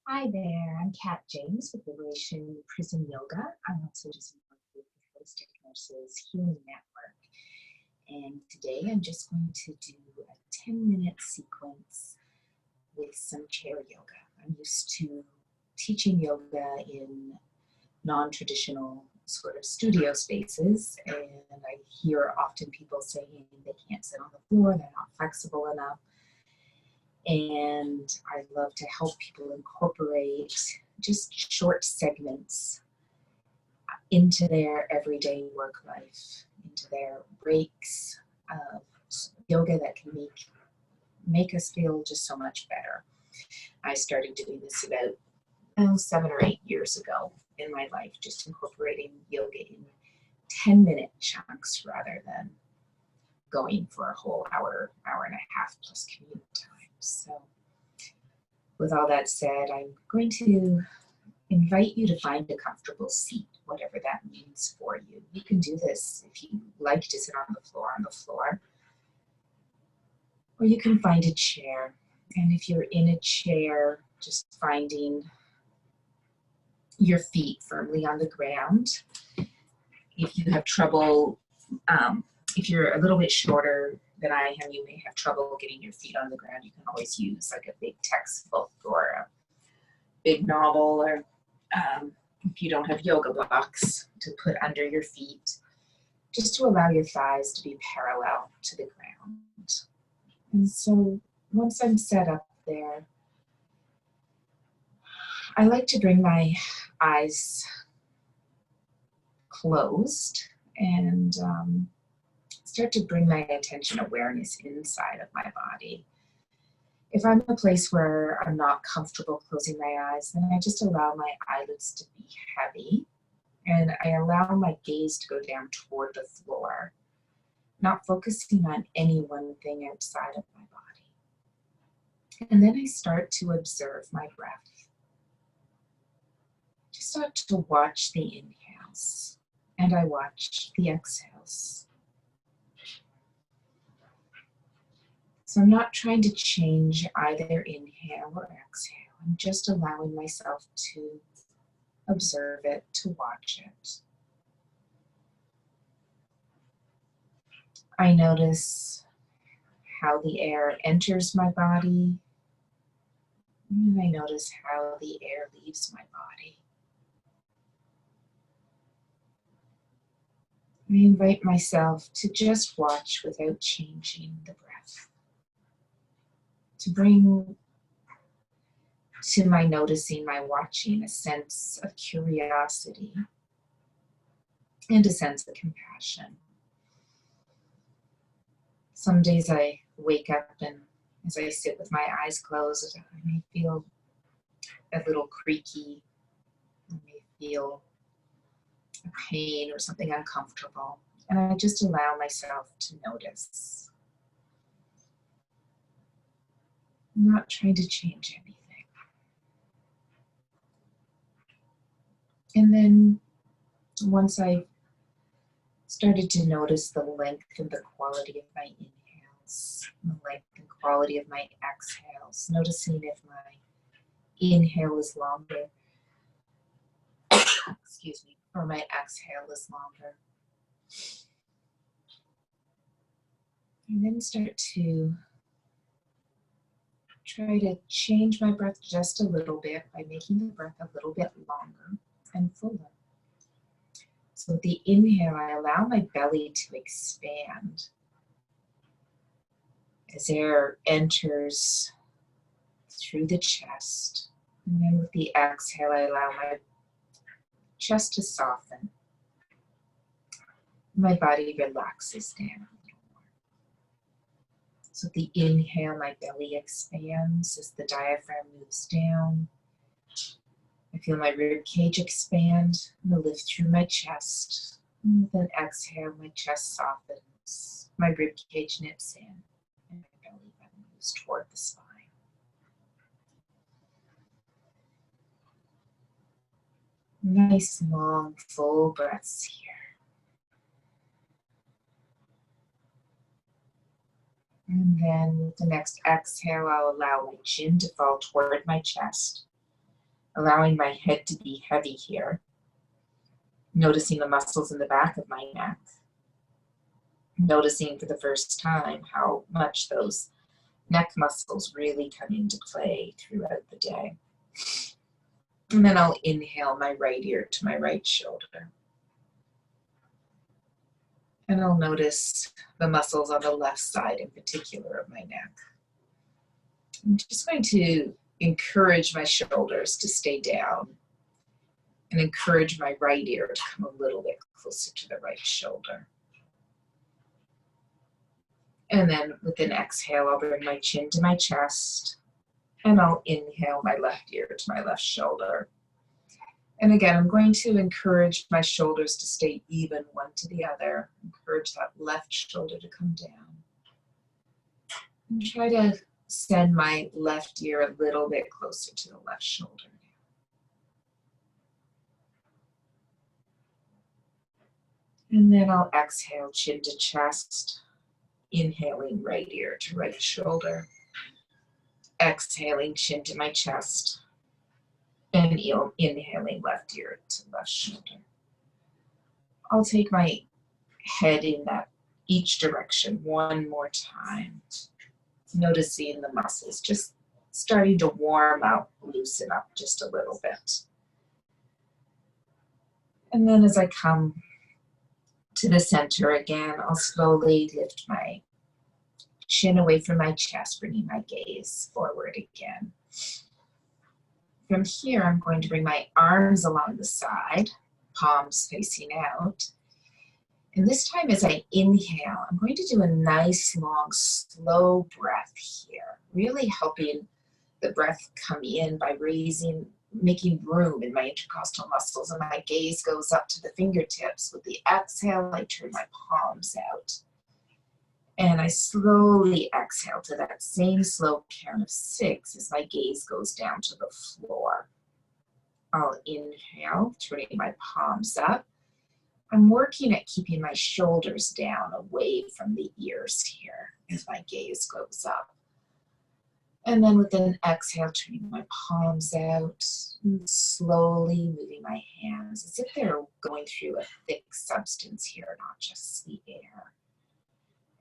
Hi there, I'm Kat James with Evolation Yoga. I'm also just one of the holistic nurses healing network. And today I'm just going to do a 10-minute sequence with some chair yoga. I'm used to teaching yoga in non-traditional sort of studio spaces, and I hear often people saying they can't sit on the floor, they're not flexible enough. And I love to help people incorporate just short segments into their everyday work life, into their breaks of yoga that can make us feel just so much better. I started doing this about 7 or 8 years ago in my life, just incorporating yoga in 10-minute chunks rather than going for a whole hour and a half plus commute time. So with all that said, I'm going to invite you to find a comfortable seat, whatever that means for you. You can do this if you like to sit on the floor, or you can find a chair. And if you're in a chair, just finding your feet firmly on the ground. If you have trouble, if you're a little bit shorter than I am, you may have trouble getting your feet on the ground. You can always use like a big textbook or a big novel, or if you don't have yoga blocks to put under your feet, just to allow your thighs to be parallel to the ground. And so once I'm set up there, I like to bring my eyes closed and start to bring my attention awareness inside of my body. If I'm in a place where I'm not comfortable closing my eyes, then I just allow my eyelids to be heavy, and I allow my gaze to go down toward the floor, not focusing on any one thing outside of my body. And then I start to observe my breath. Just start to watch the inhales, and I watch the exhales. So I'm not trying to change either inhale or exhale. I'm just allowing myself to observe it, to watch it. I notice how the air enters my body, and I notice how the air leaves my body. I invite myself to just watch without changing the breath, to bring to my noticing, my watching, a sense of curiosity and a sense of compassion. Some days I wake up, and as I sit with my eyes closed, I may feel a little creaky. I may feel a pain or something uncomfortable. And I just allow myself to notice. I'm not trying to change anything. And then once I've started to notice the length and the quality of my inhales, the length and quality of my exhales, noticing if my inhale is longer, excuse me, or my exhale is longer. And then start to try to change my breath just a little bit by making the breath a little bit longer and fuller. So with the inhale, I allow my belly to expand as air enters through the chest. And then with the exhale, I allow my chest to soften. My body relaxes down a little more. So with the inhale, my belly expands as the diaphragm moves down. I feel my rib cage expand and lift through my chest. And then exhale, my chest softens. My rib cage nips in, and my belly then moves toward the spine. Nice, long, full breaths here. And then with the next exhale, I'll allow my chin to fall toward my chest. allowing my head to be heavy here, noticing the muscles in the back of my neck, noticing for the first time how much those neck muscles really come into play throughout the day. And then I'll inhale my right ear to my right shoulder. And I'll notice the muscles on the left side in particular of my neck. I'm just going to encourage my shoulders to stay down and encourage my right ear to come a little bit closer to the right shoulder. And then with an exhale, I'll bring my chin to my chest, and I'll inhale my left ear to my left shoulder. And again, I'm going to encourage my shoulders to stay even one to the other. Encourage that left shoulder to come down. And try to send my left ear a little bit closer to the left shoulder. And then I'll exhale, chin to chest. Inhaling right ear to right shoulder. Exhaling, chin to my chest. And inhaling left ear to left shoulder. I'll take my head in each direction one more time. Noticing the muscles just starting to warm up, loosen up just a little bit. And then as I come to the center again, I'll slowly lift my chin away from my chest, bringing my gaze forward again. From here, I'm going to bring my arms along the side, palms facing out. And this time as I inhale, I'm going to do a nice, long, slow breath here, really helping the breath come in by making room in my intercostal muscles, and my gaze goes up to the fingertips. With the exhale, I turn my palms out. And I slowly exhale to that same slow count of 6 as my gaze goes down to the floor. I'll inhale, turning my palms up. I'm working at keeping my shoulders down away from the ears here as my gaze goes up. And then with an exhale, turning my palms out, and slowly moving my hands as if they're going through a thick substance here, not just the air.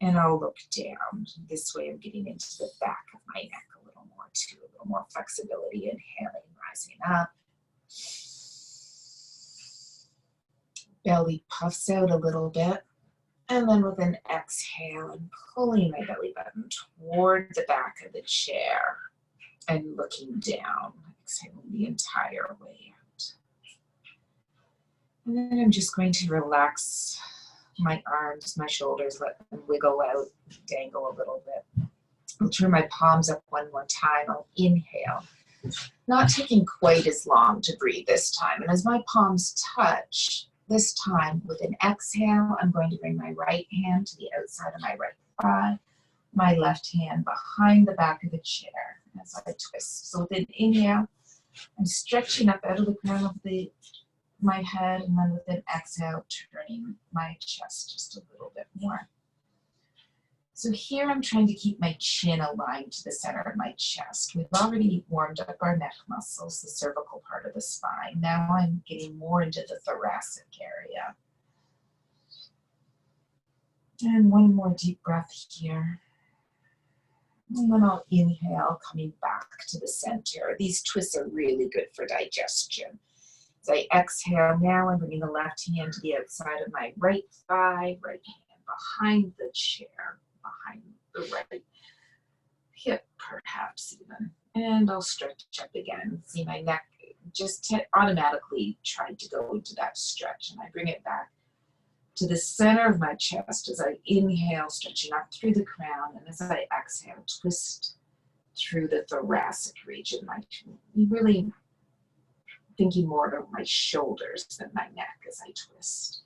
And I'll look down. This way I'm getting into the back of my neck a little more too, a little more flexibility. Inhaling, rising up. Belly puffs out a little bit. And then with an exhale, I'm pulling my belly button toward the back of the chair and looking down, exhaling the entire way out. And then I'm just going to relax my arms, my shoulders, let them wiggle out, dangle a little bit. I'll turn my palms up one more time. I'll inhale, not taking quite as long to breathe this time. And as my palms touch, this time with an exhale, I'm going to bring my right hand to the outside of my right thigh, my left hand behind the back of the chair as I twist. So with an inhale, I'm stretching up out of the crown of my head, and then with an exhale, turning my chest just a little bit more. So here I'm trying to keep my chin aligned to the center of my chest. We've already warmed up our neck muscles, the cervical part of the spine. Now I'm getting more into the thoracic area. And one more deep breath here. And then I'll inhale, coming back to the center. These twists are really good for digestion. As I exhale, now I'm bringing the left hand to the outside of my right thigh, right hand behind the chair, behind the right hip perhaps even. And I'll stretch up again. See my neck just automatically tried to go into that stretch, and I bring it back to the center of my chest as I inhale, stretching up through the crown, and as I exhale, twist through the thoracic region. Really thinking more of my shoulders than my neck as I twist.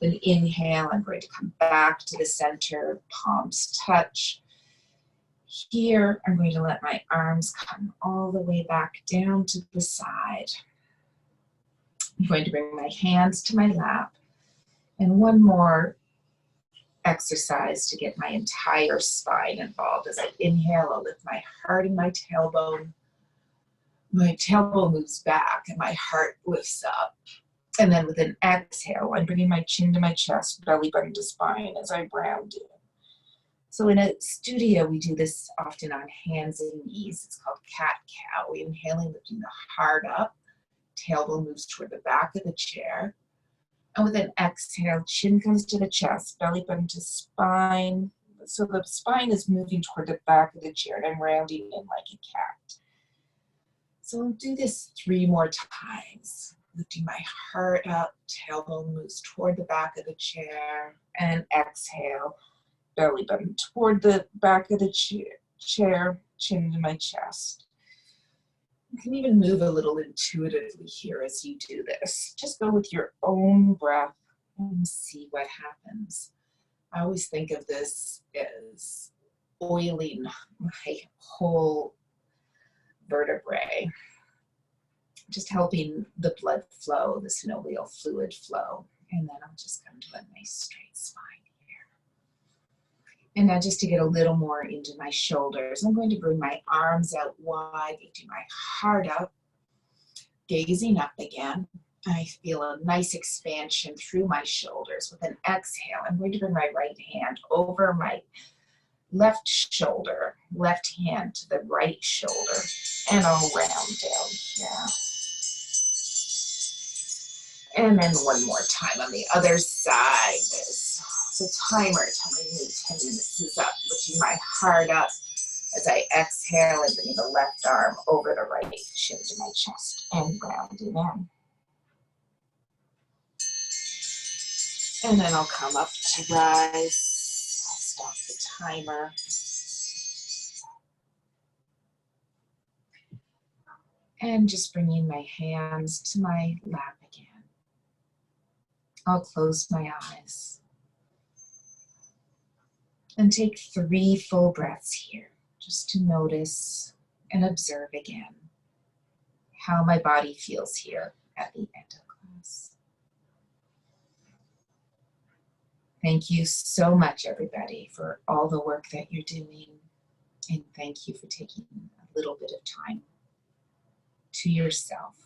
Then inhale, I'm going to come back to the center, palms touch. Here, I'm going to let my arms come all the way back down to the side. I'm going to bring my hands to my lap. And one more exercise to get my entire spine involved. As I inhale, I'll lift my heart and my tailbone, My tailbone moves back and my heart lifts up. And then with an exhale, I'm bringing my chin to my chest, belly button to spine as I round in. So in a studio, we do this often on hands and knees. It's called cat-cow. We inhaling, lifting the heart up. Tailbone moves toward the back of the chair. And with an exhale, chin comes to the chest, belly button to spine. So the spine is moving toward the back of the chair, and I'm rounding in like a cat. So I'll do this 3 more times. Lifting my heart up, tailbone moves toward the back of the chair, and exhale, belly button toward the back of the chair, chin to my chest. You can even move a little intuitively here as you do this. Just go with your own breath and see what happens. I always think of this as oiling my whole vertebrae, just helping the blood flow, the synovial fluid flow. And then I'll just come to a nice straight spine here. And now just to get a little more into my shoulders, I'm going to bring my arms out wide, lifting my heart up, gazing up again. I feel a nice expansion through my shoulders. With an exhale, I'm going to bring my right hand over my left shoulder, left hand to the right shoulder, and I'll round down here. And then one more time on the other side. There's the timer telling me 10 minutes is up, lifting my heart up as I exhale and bring the left arm over the right shin to my chest and rounding in. And then I'll come up to rise, stop the timer. And just bringing my hands to my lap again. I'll close my eyes and take 3 full breaths here, just to notice and observe again how my body feels here at the end of class. Thank you so much, everybody, for all the work that you're doing, and thank you for taking a little bit of time to yourself.